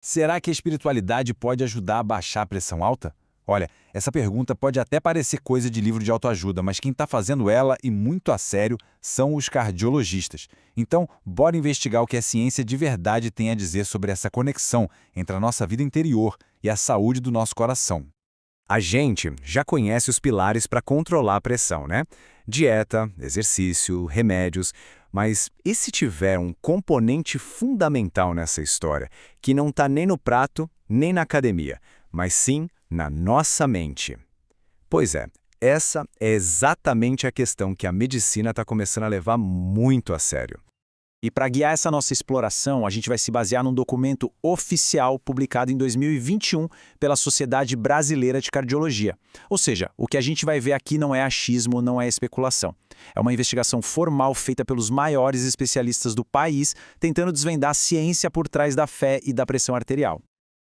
Será que a espiritualidade pode ajudar a baixar a pressão alta? Olha, essa pergunta pode até parecer coisa de livro de autoajuda, mas quem está fazendo ela, e muito a sério, são os cardiologistas. Então, bora investigar o que a ciência de verdade tem a dizer sobre essa conexão entre a nossa vida interior e a saúde do nosso coração. A gente já conhece os pilares para controlar a pressão, né? Dieta, exercício, remédios. Mas e se tiver um componente fundamental nessa história, que não está nem no prato, nem na academia, mas sim na nossa mente? Pois é, essa é exatamente a questão que a medicina está começando a levar muito a sério. E para guiar essa nossa exploração, a gente vai se basear num documento oficial publicado em 2021 pela Sociedade Brasileira de Cardiologia. Ou seja, o que a gente vai ver aqui não é achismo, não é especulação. É uma investigação formal feita pelos maiores especialistas do país, tentando desvendar a ciência por trás da fé e da pressão arterial.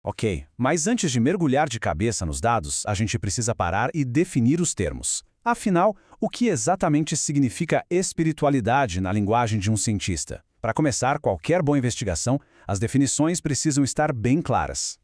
Ok, mas antes de mergulhar de cabeça nos dados, a gente precisa parar e definir os termos. Afinal, o que exatamente significa espiritualidade na linguagem de um cientista? Para começar qualquer boa investigação, as definições precisam estar bem claras.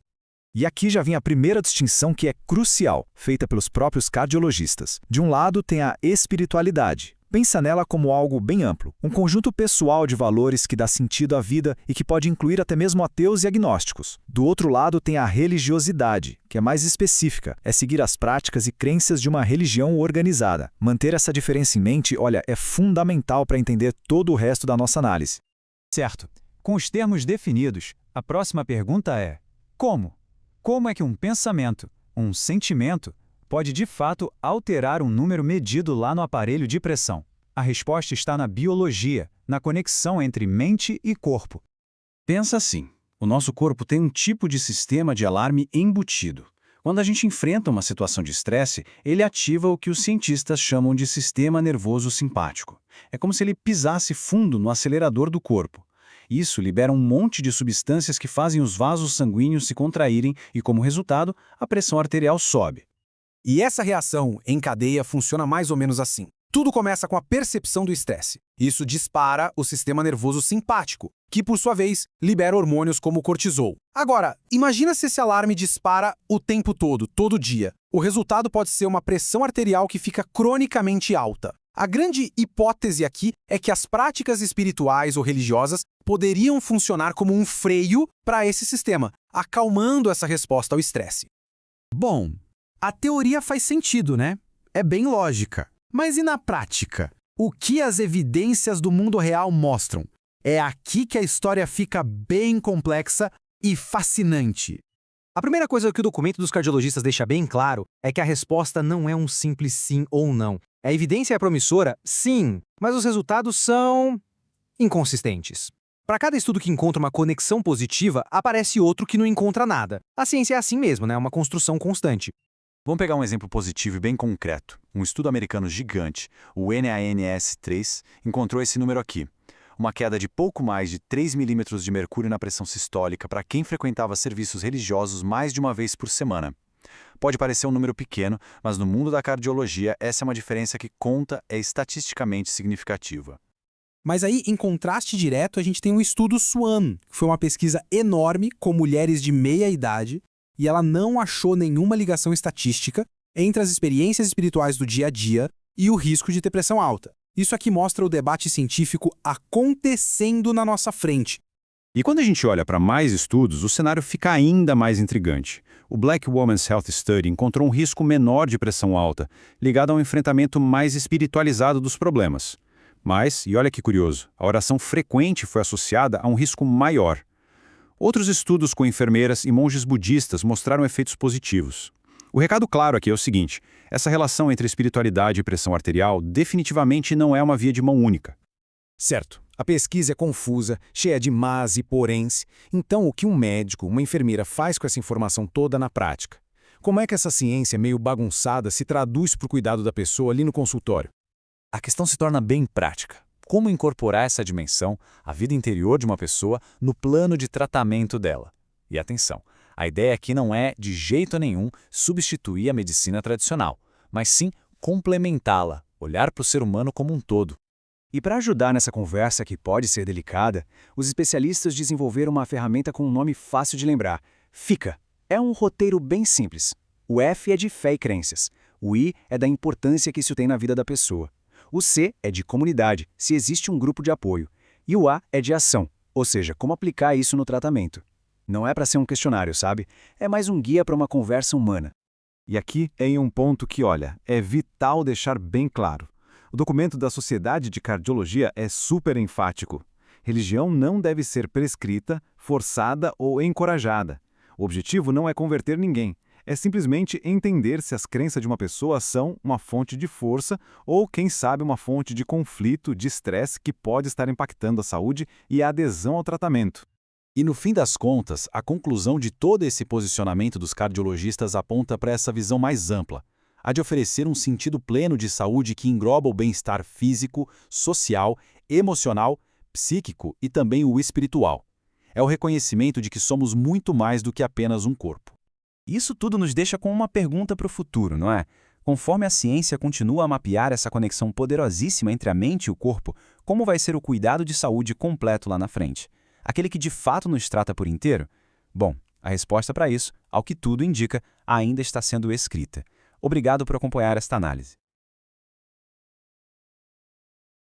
E aqui já vem a primeira distinção que é crucial, feita pelos próprios cardiologistas. De um lado tem a espiritualidade. Pensa nela como algo bem amplo, um conjunto pessoal de valores que dá sentido à vida e que pode incluir até mesmo ateus e agnósticos. Do outro lado tem a religiosidade, que é mais específica, é seguir as práticas e crenças de uma religião organizada. Manter essa diferença em mente, olha, é fundamental para entender todo o resto da nossa análise. Certo. Com os termos definidos, a próxima pergunta é: como? Como é que um pensamento, um sentimento, pode de fato alterar um número medido lá no aparelho de pressão? A resposta está na biologia, na conexão entre mente e corpo. Pensa assim, o nosso corpo tem um tipo de sistema de alarme embutido. Quando a gente enfrenta uma situação de estresse, ele ativa o que os cientistas chamam de sistema nervoso simpático. É como se ele pisasse fundo no acelerador do corpo. Isso libera um monte de substâncias que fazem os vasos sanguíneos se contraírem e, como resultado, a pressão arterial sobe. E essa reação em cadeia funciona mais ou menos assim. Tudo começa com a percepção do estresse. Isso dispara o sistema nervoso simpático, que, por sua vez, libera hormônios como o cortisol. Agora, imagina se esse alarme dispara o tempo todo dia. O resultado pode ser uma pressão arterial que fica cronicamente alta. A grande hipótese aqui é que as práticas espirituais ou religiosas poderiam funcionar como um freio para esse sistema, acalmando essa resposta ao estresse. Bom, a teoria faz sentido, né? É bem lógica. Mas e na prática? O que as evidências do mundo real mostram? É aqui que a história fica bem complexa e fascinante. A primeira coisa que o documento dos cardiologistas deixa bem claro é que a resposta não é um simples sim ou não. A evidência é promissora, sim, mas os resultados são inconsistentes. Para cada estudo que encontra uma conexão positiva, aparece outro que não encontra nada. A ciência é assim mesmo, né? É uma construção constante. Vamos pegar um exemplo positivo e bem concreto. Um estudo americano gigante, o NANS3, encontrou esse número aqui. Uma queda de pouco mais de 3 milímetros de mercúrio na pressão sistólica para quem frequentava serviços religiosos mais de uma vez por semana. Pode parecer um número pequeno, mas no mundo da cardiologia, essa é uma diferença que conta, é estatisticamente significativa. Mas aí, em contraste direto, a gente tem um estudo SWAN, que foi uma pesquisa enorme com mulheres de meia idade, e ela não achou nenhuma ligação estatística entre as experiências espirituais do dia a dia e o risco de ter pressão alta. Isso aqui mostra o debate científico acontecendo na nossa frente. E quando a gente olha para mais estudos, o cenário fica ainda mais intrigante. O Black Women's Health Study encontrou um risco menor de pressão alta, ligado a um enfrentamento mais espiritualizado dos problemas. Mas, e olha que curioso, a oração frequente foi associada a um risco maior. Outros estudos com enfermeiras e monges budistas mostraram efeitos positivos. O recado claro aqui é o seguinte: essa relação entre espiritualidade e pressão arterial definitivamente não é uma via de mão única. Certo, a pesquisa é confusa, cheia de mas e poréns. Então, o que um médico, uma enfermeira faz com essa informação toda na prática? Como é que essa ciência meio bagunçada se traduz para o cuidado da pessoa ali no consultório? A questão se torna bem prática. Como incorporar essa dimensão, a vida interior de uma pessoa, no plano de tratamento dela? E atenção, a ideia aqui não é, de jeito nenhum, substituir a medicina tradicional, mas sim complementá-la, olhar para o ser humano como um todo. E para ajudar nessa conversa que pode ser delicada, os especialistas desenvolveram uma ferramenta com um nome fácil de lembrar: FICA. É um roteiro bem simples. O F é de fé e crenças. O I é da importância que isso tem na vida da pessoa. O C é de comunidade, se existe um grupo de apoio. E o A é de ação, ou seja, como aplicar isso no tratamento. Não é para ser um questionário, sabe? É mais um guia para uma conversa humana. E aqui é em um ponto que, olha, é vital deixar bem claro. O documento da Sociedade de Cardiologia é super enfático. Religião não deve ser prescrita, forçada ou encorajada. O objetivo não é converter ninguém. É simplesmente entender se as crenças de uma pessoa são uma fonte de força ou, quem sabe, uma fonte de conflito, de estresse que pode estar impactando a saúde e a adesão ao tratamento. E no fim das contas, a conclusão de todo esse posicionamento dos cardiologistas aponta para essa visão mais ampla, a de oferecer um sentido pleno de saúde que engloba o bem-estar físico, social, emocional, psíquico e também o espiritual. É o reconhecimento de que somos muito mais do que apenas um corpo. Isso tudo nos deixa com uma pergunta para o futuro, não é? Conforme a ciência continua a mapear essa conexão poderosíssima entre a mente e o corpo, como vai ser o cuidado de saúde completo lá na frente? Aquele que de fato nos trata por inteiro? Bom, a resposta para isso, ao que tudo indica, ainda está sendo escrita. Obrigado por acompanhar esta análise.